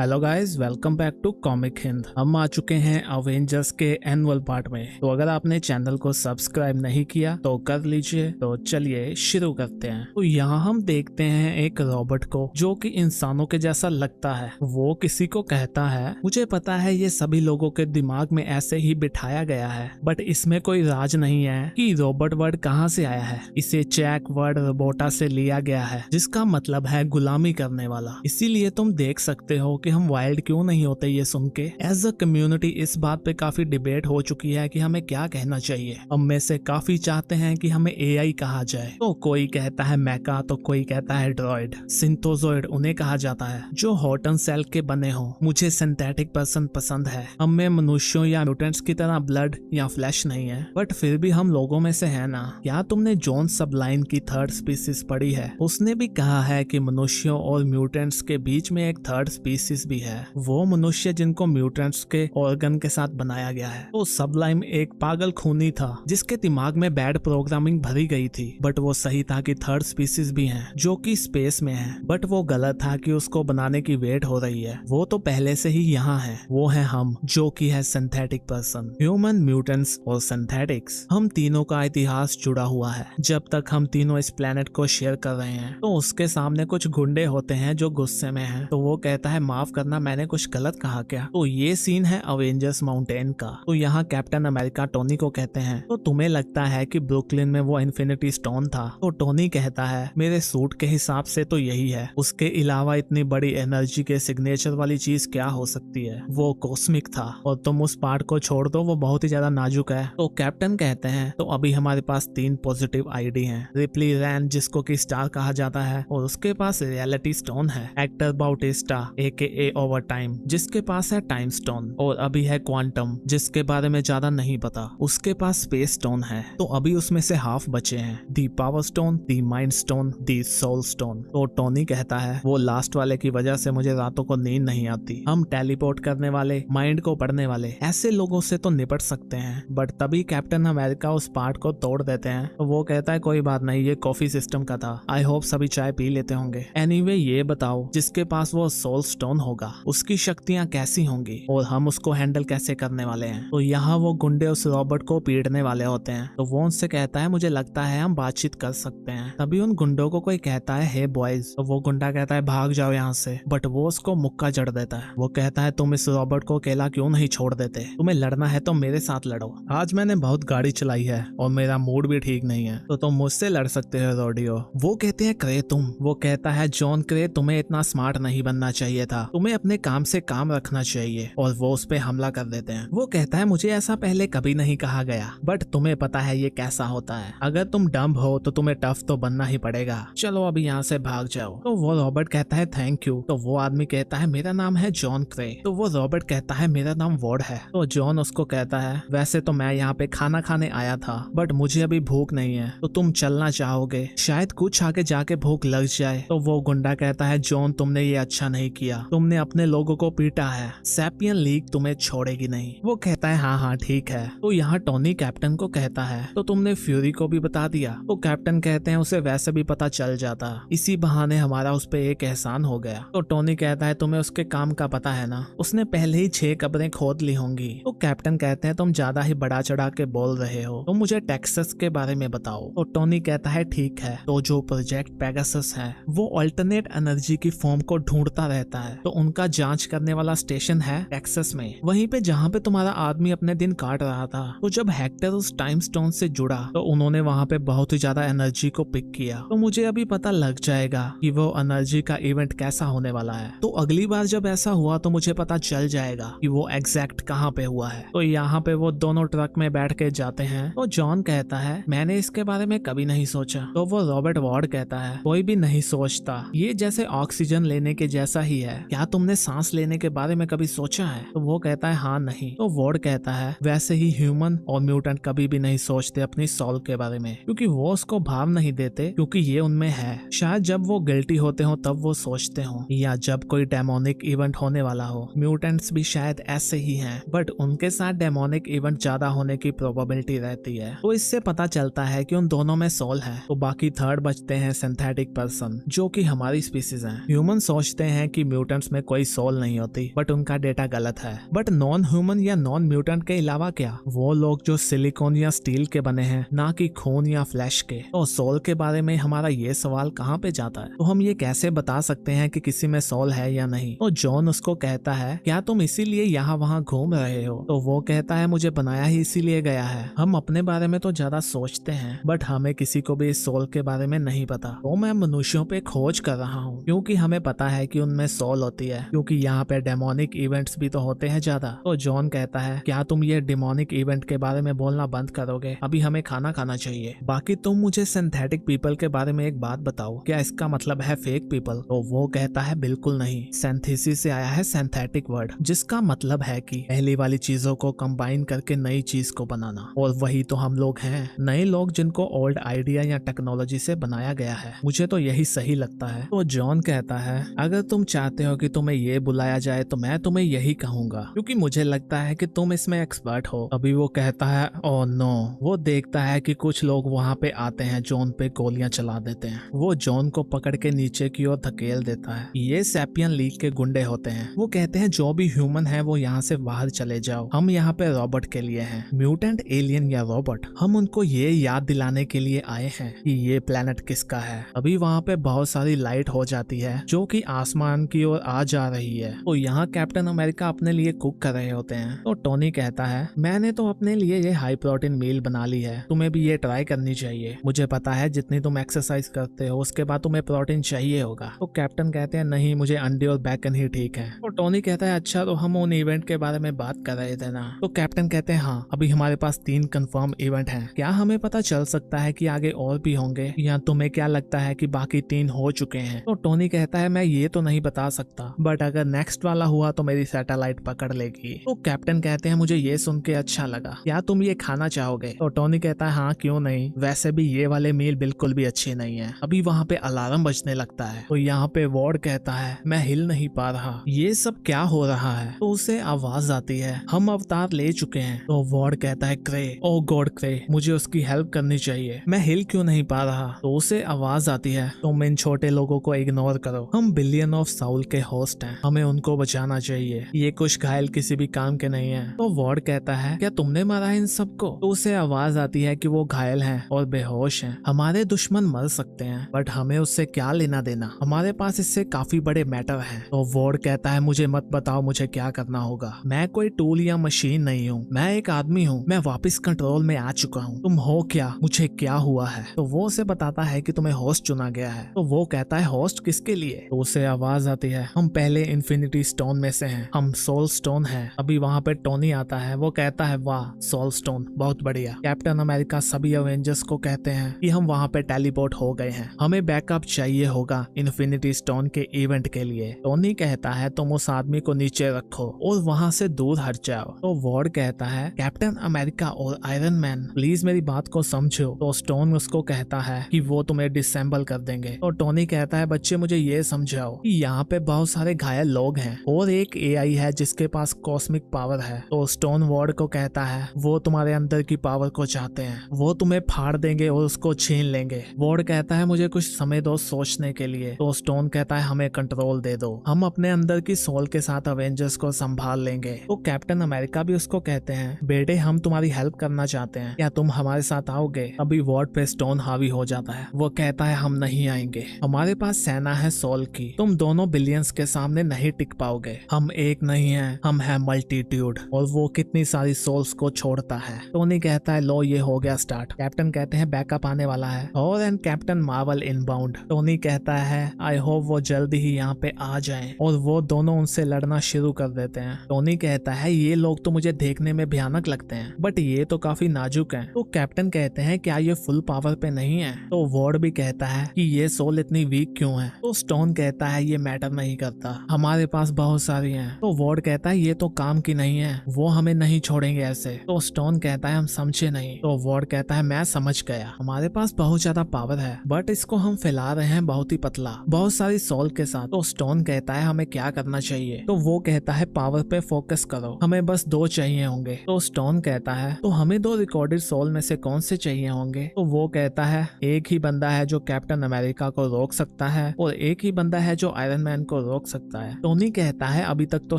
Hello guys, welcome back to comic Hind. हम आ चुके हैं अवेंजर्स के एनुअल पार्ट में। तो अगर आपने चैनल को सब्सक्राइब नहीं किया तो कर लीजिए। तो चलिए शुरू करते हैं। तो यहाँ हम देखते हैं एक रोबोट को जो कि इंसानों के जैसा लगता है। वो किसी को कहता है, मुझे पता है ये सभी लोगों के दिमाग में ऐसे ही बिठाया गया है, बट इसमें कोई राज नहीं है कि रोबोट वर्ड कहाँ से आया है। इसे चेक वर्ड रोबोटा से लिया गया है, जिसका मतलब है गुलामी करने वाला। इसीलिए तुम देख सकते हो कि हम वाइल्ड क्यों नहीं होते ये सुन के। एज अ कम्युनिटी इस बात पे काफी डिबेट हो चुकी है कि हमें क्या कहना चाहिए। हम में से काफी चाहते हैं कि हमें एआई कहा जाए, तो कोई कहता है मैका, तो कोई कहता है ड्रॉइड। सिंथोजॉइड उन्हें कहा जाता है जो हॉटन सेल के बने हो। मुझे सिंथेटिक पर्सन पसंद है। हम में मनुष्यों या म्यूटेंट्स की तरह ब्लड या फ्लैश नहीं है, बट फिर भी हम लोगों में से है ना। क्या तुमने जॉन सबलाइन की थर्ड स्पीसीज पढ़ी है? उसने भी कहा है कि मनुष्यों और म्यूटेंट्स के बीच में एक थर्ड स्पीसीज भी है, वो मनुष्य जिनको म्यूटेंट्स के ऑर्गन के साथ बनाया गया है। तो सबलाइम एक पागल खूनी था जिसके दिमाग में बैड प्रोग्रामिंग भरी गई थी, बट वो सही था कि थर्ड स्पीसीज भी हैं जो कि स्पेस में है। बट वो गलत था कि उसको बनाने की वेट हो रही है। वो तो पहले से ही यहाँ है। वो है हम, जो कि है सिंथेटिक पर्सन। ह्यूमन, म्यूटेंट्स और सिंथेटिक्स, हम तीनों का इतिहास जुड़ा हुआ है। जब तक हम तीनों इस प्लेनेट को शेयर कर रहे हैं तो उसके सामने कुछ गुंडे होते हैं जो गुस्से में हैं। तो वो कहता है, माफ करना, मैंने कुछ गलत कहा क्या? तो ये सीन है अवेंजर्स माउंटेन का। तो यहाँ कैप्टन अमेरिका टोनी को कहते हैं, तो तुम्हें लगता है कि ब्रुकलिन में वो इन्फिनिटी स्टोन था? तो टोनी कहता है, मेरे सूट के हिसाब से तो यही है। उसके अलावा इतनी बड़ी एनर्जी के सिग्नेचर वाली चीज क्या हो सकती है? वो कॉस्मिक था और तुम उस पार्ट को छोड़ दो, वो बहुत ही ज्यादा नाजुक है। तो कैप्टन कहते हैं, तो अभी हमारे पास 3 पॉजिटिव आईडी हैं। रिप्ली रैन, जिसको कि स्टार कहा जाता है, और उसके पास रियलिटी स्टोन है। एक्टर बाउटिस्टा AKA ओवर टाइम, जिसके पास है टाइम स्टोन। और अभी है क्वांटम, जिसके बारे में ज्यादा नहीं पता, उसके पास स्पेस स्टोन है। तो अभी उसमें से हाफ बचे हैं, the power stone, the mind stone, the soul stone. तो टोनी कहता है, वो लास्ट वाले की वजह से मुझे रातों को नींद नहीं आती। हम टेलीपोर्ट करने वाले, माइंड को पढ़ने वाले ऐसे लोगों से तो निपट सकते हैं। बट तभी कैप्टन अमेरिका उस पार्ट को तोड़ देते हैं। तो वो कहता है, कोई बात नहीं, ये कॉफी सिस्टम का था। आई होप सभी चाय पी लेते होंगे। एनीवे, ये बताओ, जिसके पास वो सोल स्टोन होगा उसकी शक्तियां कैसी होंगी और हम उसको हैंडल कैसे करने वाले हैं? तो यहाँ वो गुंडे उस रॉबर्ट को पीटने वाले होते हैं। तो वो उनसे कहता है, मुझे लगता है हम बातचीत कर सकते हैं। तभी उन गुंडों को कोई कहता है, हे बॉयज। तो वो गुंडा कहता है, भाग जाओ यहाँ से। बट वो उसको मुक्का जड़ देता है। वो कहता है, तुम इस रॉबर्ट को अकेला क्यों नहीं छोड़ देते? तुम्हें लड़ना है तो मेरे साथ लड़ो। आज मैंने बहुत गाड़ी चलाई है और मेरा मूड भी ठीक नहीं है, तो तुम मुझसे लड़ सकते हो रोडियो। वो कहते हैं, क्रे तुम। वो कहता है, जॉन क्रे, तुम्हें इतना स्मार्ट नहीं बनना चाहिए था, तुम्हें अपने काम से काम रखना चाहिए। और वो उस पे हमला कर देते हैं। वो कहता है, मुझे ऐसा पहले कभी नहीं कहा गया, बट तुम्हें पता है ये कैसा होता है। अगर तुम डम्ब हो तो तुम्हें टफ तो बनना ही पड़ेगा। चलो अभी यहाँ से भाग जाओ। तो वो रॉबर्ट कहता है, थैंक यू। तो वो आदमी कहता है, मेरा नाम है जॉन क्रे। तो वो रॉबर्ट कहता है, मेरा नाम वॉर्ड है। तो जॉन उसको कहता है, वैसे तो मैं यहाँ पे खाना खाने आया था, बट मुझे अभी भूख नहीं है। तो तुम चलना चाहोगे? शायद कुछ आगे जाके भूख लग जाए। तो वो गुंडा कहता है, जॉन, तुमने ये अच्छा नहीं किया। तुमने अपने लोगों को पीटा है। सैपियन लीग तुम्हें छोड़ेगी नहीं। वो कहता है, हाँ हाँ ठीक है। तो यहाँ टोनी कैप्टन को कहता है, तो तुमने फ्यूरी को भी बता दिया? तो कैप्टन कहते हैं, उसे वैसे भी पता चल जाता, इसी बहाने हमारा उस पर एक एहसान हो गया। तो टोनी कहता है, तुम्हें उसके काम का पता है ना? उसने पहले ही 6 कब्रें खोद ली होंगी। तो कैप्टन कहते हैं, तुम ज्यादा ही बड़ा चढ़ा के बोल रहे हो, तो मुझे टेक्सास के बारे में बताओ। तो टोनी कहता है, ठीक है। तो जो प्रोजेक्ट पेगासस है वो अल्टरनेट एनर्जी की फॉर्म को ढूंढता रहता है। तो उनका जांच करने वाला स्टेशन है टेक्सास में, वहीं पे जहाँ पे तुम्हारा आदमी अपने दिन काट रहा था। तो जब हेक्टर उस टाइम स्टोन से जुड़ा तो उन्होंने वहाँ पे बहुत ही ज्यादा एनर्जी को पिक किया। तो मुझे अभी पता लग जाएगा कि वो एनर्जी का इवेंट कैसा होने वाला है। तो अगली बार जब ऐसा हुआ तो मुझे पता चल जाएगा कि वो एग्जैक्ट कहाँ पे हुआ है। तो यहाँ पे वो दोनों ट्रक में बैठ के जाते हैं। तो जॉन कहता है, मैंने इसके बारे में कभी नहीं सोचा। तो वो रॉबर्ट वॉर्ड कहता है, कोई भी नहीं सोचता, ये जैसे ऑक्सीजन लेने के जैसा ही है। क्या तुमने सांस लेने के बारे में कभी सोचा है? तो वो कहता है, हाँ नहीं। तो वॉर्ड कहता है, वैसे ही ह्यूमन और म्यूटेंट कभी भी नहीं सोचते अपनी सोल के बारे में, क्योंकि वो उसको भाव नहीं देते, क्योंकि ये उनमें है। शायद जब वो गिल्टी होते हो तब वो सोचते हो, या जब कोई डेमोनिक इवेंट होने वाला हो। म्यूटेंट्स भी शायद ऐसे ही हैं, बट उनके साथ डेमोनिक इवेंट ज्यादा होने की प्रोबेबिलिटी रहती है। तो इससे पता चलता है कि उन दोनों में सोल है। तो बाकी थर्ड बचते हैं सिंथेटिक पर्सन, जो कि हमारी स्पीसीज हैं। ह्यूमन सोचते हैं कि म्यूटेंट म्यूटेंट्स में कोई सोल नहीं होती, बट उनका डेटा गलत है। बट नॉन ह्यूमन या नॉन म्यूटेंट के अलावा क्या, वो लोग जो सिलिकॉन या स्टील के बने हैं, ना कि खून या फ्लैश के। तो सोल के बारे में हमारा ये सवाल कहाँ पे जाता है? तो हम ये कैसे बता सकते हैं कि किसी में सोल है या नहीं? तो जॉन उसको कहता है, क्या तुम इसीलिए यहाँ वहाँ घूम रहे हो? तो वो कहता है, मुझे बनाया ही इसीलिए गया है। हम अपने बारे में तो ज्यादा सोचते हैं, बट हमें किसी को भी इस सोल के बारे में नहीं पता। तो मैं मनुष्यों पे खोज कर रहा हूँ, क्योंकि हमें पता है कि उनमें सोल होती है, क्योंकि यहाँ पे डेमोनिक इवेंट्स भी तो होते हैं ज्यादा। तो जॉन कहता है, क्या तुम ये डेमोनिक इवेंट के बारे में बोलना बंद करोगे? अभी हमें खाना खाना चाहिए। बाकी तुम मुझे सिंथेटिक पीपल के बारे में एक बात बताओ, क्या इसका मतलब है फेक पीपल? तो वो कहता है, बिल्कुल नहीं। सिंथेसिस से आया है सिंथेटिक वर्ड, जिसका मतलब है कि पहली वाली चीजों को कंबाइन करके नई चीज को बनाना, और वही तो हम लोग हैं, नए लोग जिनको ओल्ड आइडिया या टेक्नोलॉजी से बनाया गया है। मुझे तो यही सही लगता है। तो जॉन कहता है, अगर तुम चाहते हो कि तुम्हें ये बुलाया जाए तो मैं तुम्हें यही कहूंगा, क्योंकि मुझे लगता है कि तुम इसमें एक्सपर्ट हो। अभी वो कहता है, ओह नो। वो देखता है कि कुछ लोग वहाँ पे आते हैं, जॉन पे गोलियां चला देते हैं। वो जॉन को पकड़ के नीचे की ओर धकेल देता है। ये सैपियन लीग के गुंडे होते हैं। वो कहते हैं, जो भी ह्यूमन है वो यहाँ से बाहर चले जाओ, हम यहाँ पे रॉबोट के लिए हैं, म्यूटेंट, एलियन या रॉबोट। हम उनको ये याद दिलाने के लिए आए हैं कि ये प्लेनेट किसका है। अभी वहाँ पे बहुत सारी लाइट हो जाती है जो कि आसमान की ओर आ जा रही है। तो यहाँ कैप्टन अमेरिका अपने लिए कुक कर रहे होते हैं। तो टोनी कहता है, मैंने तो अपने लिए ये हाई प्रोटीन मील बना ली है, तुम्हें भी ये ट्राई करनी चाहिए। मुझे पता है जितनी तुम एक्सरसाइज करते हो उसके बाद तुम्हें प्रोटीन चाहिए होगा। तो कैप्टन कहते हैं, नहीं, मुझे अंडे और बैकन ही ठीक है। तो टोनी कहता है, अच्छा, तो हम उन इवेंट के बारे में बात कर रहे थे ना? तो कैप्टन कहते हैं, हाँ, अभी हमारे पास 3 कंफर्म इवेंट हैं। क्या हमें पता चल सकता है कि आगे और भी होंगे, या तुम्हें क्या लगता है कि बाकी 3 हो चुके हैं? तो टोनी कहता है, मैं ये तो नहीं बता सकता, बट अगर नेक्स्ट वाला हुआ तो मेरी सैटेलाइट पकड़ लेगी। तो कैप्टन कहते हैं, मुझे ये सुन के अच्छा लगा, क्या तुम ये खाना चाहोगे? तो टोनी कहता है, हाँ, क्यों नहीं, वैसे भी ये वाले मील बिल्कुल भी अच्छे नहीं है। अभी वहाँ पे अलार्म बजने लगता है। तो यहाँ पे वॉर्ड कहता है, मैं हिल नहीं पा रहा, ये सब क्या हो रहा है? तो उसे आवाज आती है, हम अवतार ले चुके हैं। तो वॉर्ड कहता है, क्रे, ओ गॉड क्रे, मुझे उसकी हेल्प करनी चाहिए, मैं हिल क्यों नहीं पा रहा? तो उसे आवाज आती है, तुम इन छोटे लोगों को इग्नोर करो, हम बिलियन ऑफ साउल के होस्ट हैं, हमें उनको बचाना चाहिए, ये कुछ घायल किसी भी काम के नहीं है। तो वॉर्ड कहता है, क्या तुमने मारा इन सबको? तो उसे आवाज आती है कि वो घायल हैं और बेहोश हैं, हमारे दुश्मन मर सकते हैं, बट हमें उससे क्या लेना देना, हमारे पास इससे काफी बड़े मैटर हैं। तो वॉर्ड कहता है, मुझे मत बताओ मुझे क्या करना होगा, मैं कोई टूल या मशीन नहीं हूँ, मैं एक आदमी हूँ, मैं वापस कंट्रोल में आ चुका हूँ, तुम हो क्या, मुझे क्या हुआ है? तो वो उसे बताता है कि तुम्हें होस्ट चुना गया है। तो वो कहता है, होस्ट किसके लिए? तो उसे आवाज आती है, हम पहले इन्फिनिटी स्टोन में से हैं, हम सोल स्टोन हैं। अभी वहाँ पे टोनी आता है, वो कहता है, वाह, सोल स्टोन, बहुत बढ़िया। कैप्टन अमेरिका सभी अवेंजर्स को कहते हैं कि हम वहाँ पे टेलीपोर्ट हो गए हैं, हमें बैकअप चाहिए होगा इन्फिनिटी स्टोन के इवेंट के लिए। टोनी कहता है, तुम उस आदमी को नीचे रखो और वहाँ से दूर हट जाओ। तो वॉर्ड कहता है, कैप्टन अमेरिका और आयरन मैन, प्लीज मेरी बात को समझो। तो स्टोन उसको कहता है कि वो तुम्हें डिसेंबल कर देंगे। तो टोनी कहता है, बच्चे मुझे ये समझाओ कि यहाँ पे बहुत सारे घायल लोग हैं और एक एआई है जिसके पास कॉस्मिक पावर है। तो स्टोन वॉर्ड को कहता है, वो तुम्हारे अंदर की पावर को चाहते हैं, वो तुम्हें फाड़ देंगे और उसको छीन लेंगे। वॉर्ड कहता है, मुझे कुछ समय दो सोचने के लिए। तो स्टोन कहता है, हमें कंट्रोल दे दो, हम अपने अंदर की सोल के साथ अवेंजर्स को संभाल लेंगे। तो कैप्टन अमेरिका भी उसको कहते हैं, बेटे, हम तुम्हारी हेल्प करना चाहते हैं, क्या तुम हमारे साथ आओगे? अभी वॉर्ड पे स्टोन हावी हो जाता है, वो कहता है, हम नहीं आएंगे, हमारे पास सेना है सोल की, तुम दोनों बिलियंस के सामने नहीं टिक पाओगे, हम एक नहीं है, हम है मल्टीट्यूड। और वो कितनी सारी सोल्स को छोड़ता है। टोनी कहता है, लो ये हो गया स्टार्ट। कैप्टन कहते हैं, बैकअप आने वाला है। और and captain Marvel inbound. Tony कहता है, आई होप वो जल्दी ही यहाँ पे आ जाएं। और वो दोनों उनसे लड़ना शुरू कर देते हैं। टोनी कहता है, ये लोग तो मुझे देखने में भयानक लगते हैं, बट ये तो काफी नाजुक हैं। तो कैप्टन कहते हैं, क्या ये फुल पावर पे नहीं है? तो वॉर्ड भी कहता है कि ये सोल इतनी वीक क्यों है? तो स्टोन कहता है, ये मैटर नहीं करता, हमारे पास बहुत सारी हैं। तो वॉर्ड कहता है, ये तो काम की नहीं है, वो हमें नहीं छोड़ेंगे ऐसे। तो स्टोन कहता है, हम समझे नहीं। तो वॉर्ड कहता है, मैं समझ गया, हमारे पास बहुत ज्यादा पावर है, बट इसको हम फैला रहे हैं बहुत ही पतला, बहुत सारी सोल के साथ। तो स्टोन कहता है, हमें क्या करना चाहिए? तो वो कहता है, पावर पे फोकस करो, हमें बस 2 चाहिए होंगे। तो स्टोन कहता है, तो हमें 2 रिकॉर्डेड सोल में से कौन से चाहिए होंगे? तो वो कहता है, एक ही बंदा है जो कैप्टन अमेरिका को रोक सकता है और एक ही बंदा है जो आयरन मैन को रोक सकता है। टोनी कहता है अभी तक तो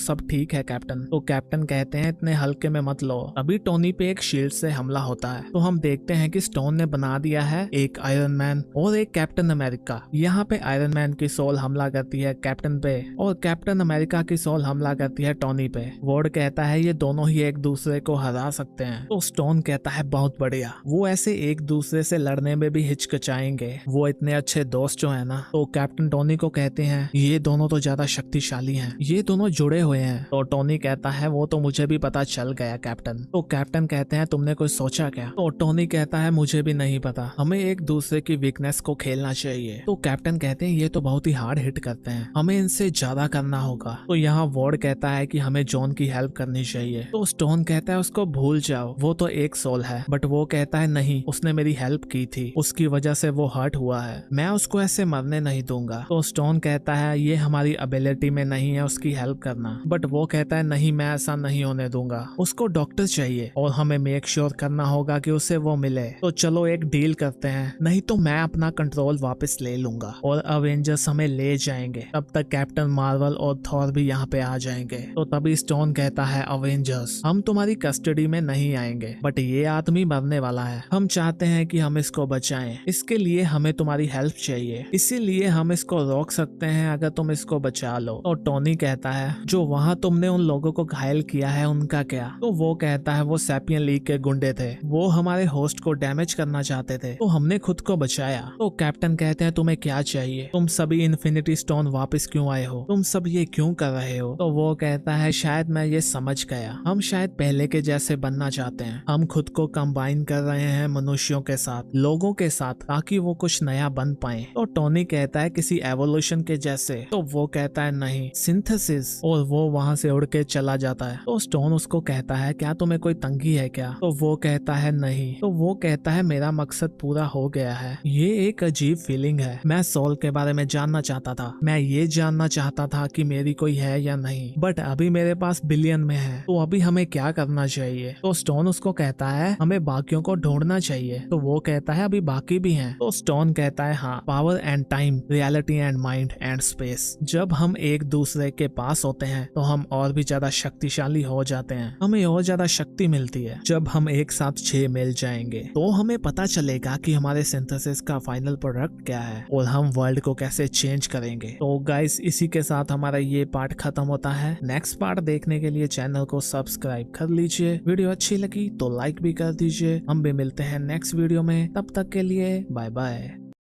सब ठीक है कैप्टन। तो कैप्टन कहते हैं इतने हल्के में मत लो। अभी टोनी पे एक शील्ड से हमला होता है तो हम देखते हैं कि स्टोन ने बना दिया है एक आयरन मैन और एक कैप्टन अमेरिका। यहाँ पे आयरन मैन की सोल हमला करती है कैप्टन पे और कैप्टन अमेरिका की सोल हमला करती है टोनी पे। वॉर्ड कहता है ये दोनों ही एक दूसरे को हरा सकते हैं। तो स्टोन कहता है बहुत बढ़िया, वो ऐसे एक दूसरे से लड़ने में भी हिचकिचाएंगे, वो इतने अच्छे दोस्त जो है ना। तो कैप्टन टोनी को कहते हैं ये दोनों तो ज्यादा शक्तिशाली हैं, ये दोनों जुड़े हुए हैं। तो टोनी कहता है वो तो मुझे भी पता चल गया कैप्टन। तो कैप्टन कहते हैं तुमने कुछ सोचा क्या? तो टोनी कहता है मुझे भी नहीं पता, हमें एक दूसरे की वीकनेस को खेलना चाहिए। तो कैप्टन कहते हैं ये तो बहुत ही हार्ड हिट करते हैं, हमें इनसे ज्यादा करना होगा। तो यहाँ वॉर्ड कहता है कि हमें जॉन की हेल्प करनी चाहिए। तो स्टोन कहता है उसको भूल जाओ, वो तो एक सोल है। बट वो कहता है नहीं, उसने मेरी हेल्प की थी, उसकी वजह से वो हर्ट हुआ है, मैं उसको ऐसे मरने नहीं दूंगा। तो स्टोन कहता है ये हमारी एबिलिटी में नहीं है उसकी हेल्प करना। बट वो कहता है नहीं, मैं ऐसा नहीं होने दूंगा, उसको डॉक्टर चाहिए और हमें मेक श्योर करना होगा कि उसे वो मिले। तो चलो एक डील करते हैं, नहीं तो मैं अपना कंट्रोल वापस ले लूंगा और अवेंजर्स हमें ले जाएंगे। तब तक कैप्टन मार्वल और थॉर भी यहाँ पे आ जाएंगे। तो तभी स्टोन कहता है अवेंजर्स हम तुम्हारी कस्टडी में नहीं आएंगे, बट ये आदमी मरने वाला है, हम चाहते हैं कि हम इसको बचाएं, इसके लिए हमें तुम्हारी हेल्प चाहिए, इसीलिए हम इसको रोक सकते हैं अगर तुम इसको बचा लो। तो टोनी कहता है जो वहाँ तुमने उन लोगों को घायल किया है उनका क्या? तो वो कहता है वो सैपियन लीग के गुंडे थे, वो हमारे होस्ट को डैमेज करना चाहते थे, तो हमने खुद को बचाया। तो कैप्टन कहते हैं तुम्हें क्या चाहिए, तुम सभी इन्फिनिटी स्टोन वापस क्यों आए हो, तुम सब ये क्यों कर रहे हो? तो वो कहता है शायद मैं ये समझ गया, हम शायद पहले के जैसे बनना चाहते हैं, हम खुद को कंबाइन कर रहे हैं मनुष्यों के साथ, लोगों के साथ, ताकि वो कुछ नया बन पाए। तो टोनी कहता है किसी एवोल्यूशन के जैसे। तो वो कहता है नहीं, सिंथेसिस, और वो वहां से उड़ के चला जाता है। तो स्टोन उसको कहता है क्या तुम्हें कोई तंगी है क्या? तो वो कहता है नहीं। तो वो कहता है मेरा मकसद पूरा हो गया है, ये एक अजीब फीलिंग है, मैं सोल के बारे में जानना चाहता था, मैं ये जानना चाहता था कि मेरी कोई है या नहीं, बट अभी मेरे पास बिलियन में है, तो अभी हमें क्या करना चाहिए? तो स्टोन उसको कहता है हमें बाकियों को ढूंढना चाहिए। तो वो कहता है अभी बाकी भी हैं। तो स्टोन कहता है हाँ, power and time, reality and mind and space, जब हम एक दूसरे के पास होते हैं तो हम और भी ज्यादा शक्तिशाली हो जाते हैं, हमें और ज्यादा शक्ति मिलती है। जब हम एक साथ 6 मिल जाएंगे तो हमें पता चलेगा कि हमारे सिंथेसिस का फाइनल प्रोडक्ट क्या है और हम वर्ल्ड को कैसे चेंज करेंगे। तो गाइस इसी के साथ हमारा ये पार्ट खत्म होता है। नेक्स्ट पार्ट देखने के लिए चैनल को सब्सक्राइब कर लीजिए, वीडियो अच्छी लगी तो लाइक भी कर दीजिए। हम भी मिलते हैं नेक्स्ट वीडियो में, तब तक के लिए बाय बाय।